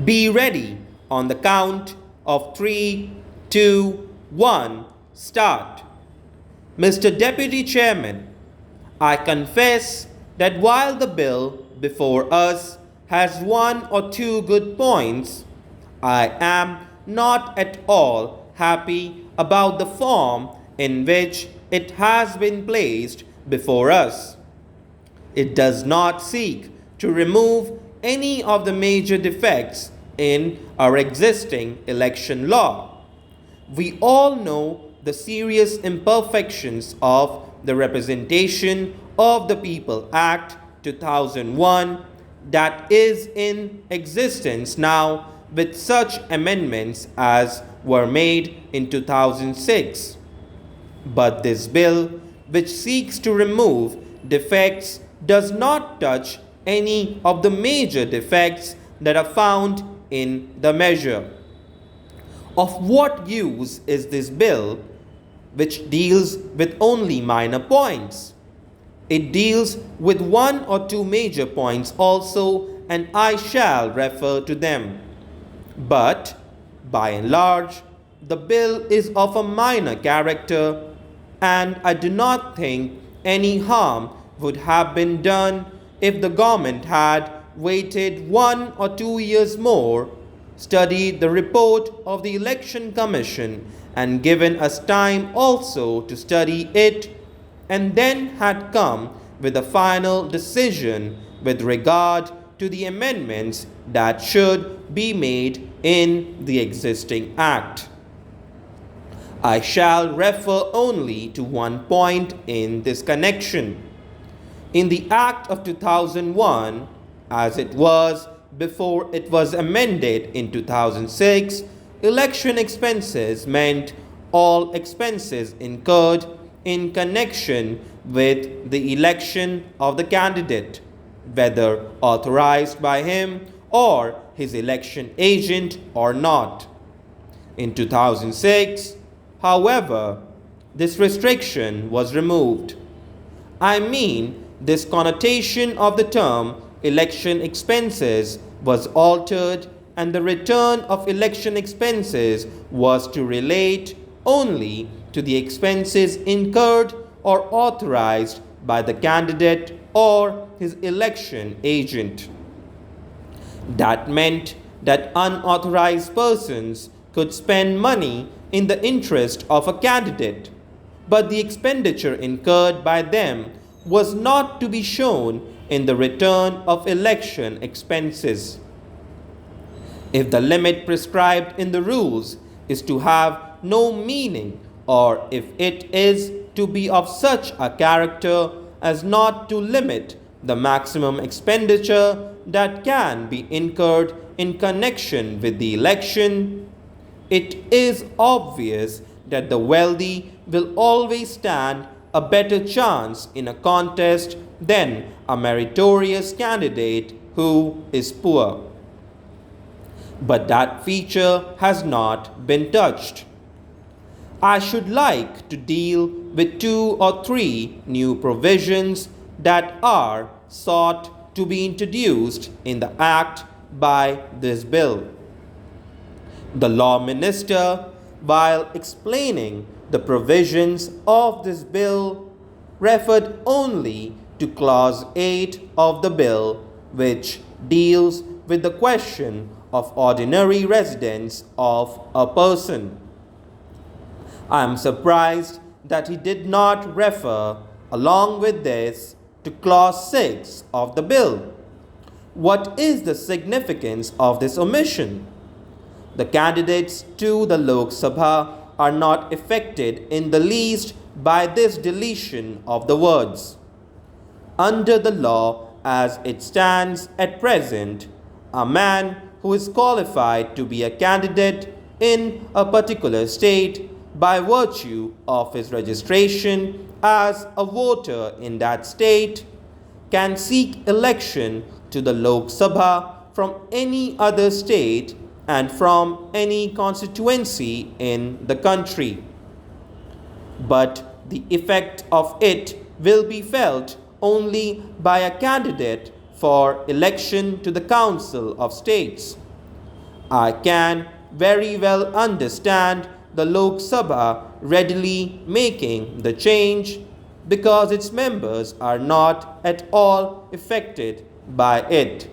Be ready on the count of 3, 2, 1, start. Mr. Deputy Chairman, I confess that while the bill before us has one or two good points, I am not at all happy about the form in which it has been placed before us. It does not seek to remove any of the major defects in our existing election law. We all know the serious imperfections of the Representation of the People Act 2001 that is in existence now, with such amendments as were made in 2006. But this bill, which seeks to remove defects, does not touch any of the major defects that are found in the measure. Of what use is this bill, which deals with only minor points? It deals with one or two major points also, and I shall refer to them. But, by and large, the bill is of a minor character, and I do not think any harm would have been done if the government had waited 1 or 2 years more, studied the report of the Election Commission, and given us time also to study it, and then had come with a final decision with regard to the amendments that should be made in the existing Act. I shall refer only to one point in this connection. In the Act of 2001, as it was before it was amended in 2006, election expenses meant all expenses incurred in connection with the election of the candidate, whether authorized by him or his election agent or not. In 2006, however, this restriction was removed. I mean, this connotation of the term election expenses was altered, and the return of election expenses was to relate only to the expenses incurred or authorized by the candidate or his election agent. That meant that unauthorized persons could spend money in the interest of a candidate, but the expenditure incurred by them was not to be shown in the return of election expenses. If the limit prescribed in the rules is to have no meaning, or if it is to be of such a character as not to limit the maximum expenditure that can be incurred in connection with the election, it is obvious that the wealthy will always stand a better chance in a contest than a meritorious candidate who is poor. But that feature has not been touched. I should like to deal with 2 or 3 new provisions that are sought to be introduced in the Act by this bill. The Law Minister, while explaining the provisions of this bill, referred only to Clause 8 of the bill, which deals with the question of ordinary residence of a person. I am surprised that he did not refer, along with this, to Clause 6 of the bill. What is the significance of this omission? The candidates to the Lok Sabha are not affected in the least by this deletion of the words. Under the law as it stands at present, a man who is qualified to be a candidate in a particular state by virtue of his registration as a voter in that state can seek election to the Lok Sabha from any other state and from any constituency in the country. But the effect of it will be felt only by a candidate for election to the Council of States. I can very well understand the Lok Sabha readily making the change because its members are not at all affected by it.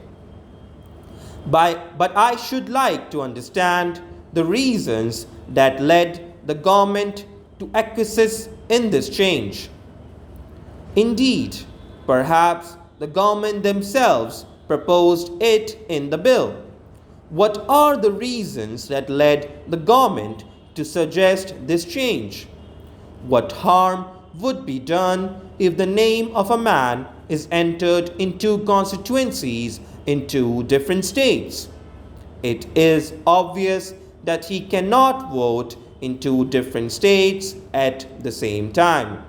But I should like to understand the reasons that led the government to acquiesce in this change. Indeed, perhaps the government themselves proposed it in the bill. What are the reasons that led the government to suggest this change? What harm would be done if the name of a man is entered in two constituencies in two different states? It is obvious that he cannot vote in two different states at the same time.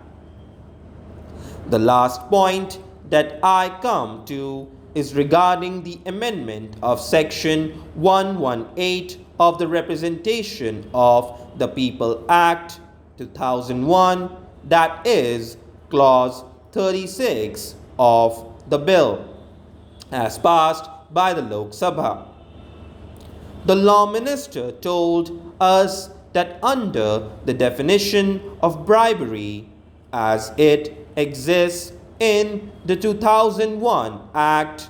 The last point that I come to is regarding the amendment of Section 118 of the Representation of the People Act 2001, that is, Clause 36 of the bill, as passed by the Lok Sabha. The Law Minister told us that under the definition of bribery as it exists in the 2001 Act,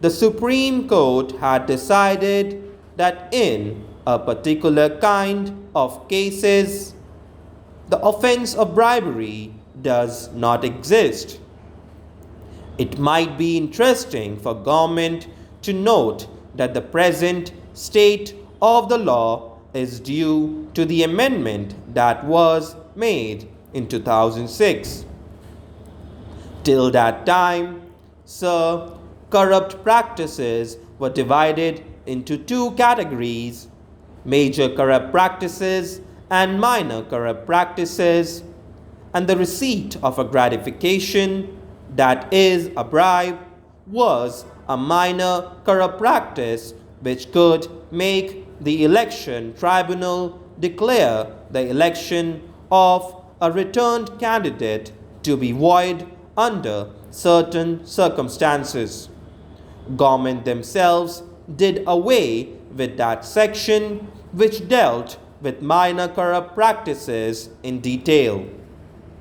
the Supreme Court had decided that in a particular kind of cases, the offense of bribery does not exist. It might be interesting for government to note that the present state of the law is due to the amendment that was made in 2006. Till that time, sir, corrupt practices were divided into two categories: major corrupt practices and minor corrupt practices, and the receipt of a gratification, that is, a bribe, was a minor corrupt practice which could make the election tribunal declare the election of a returned candidate to be void under certain circumstances. Government themselves did away with that section which dealt with minor corrupt practices in detail.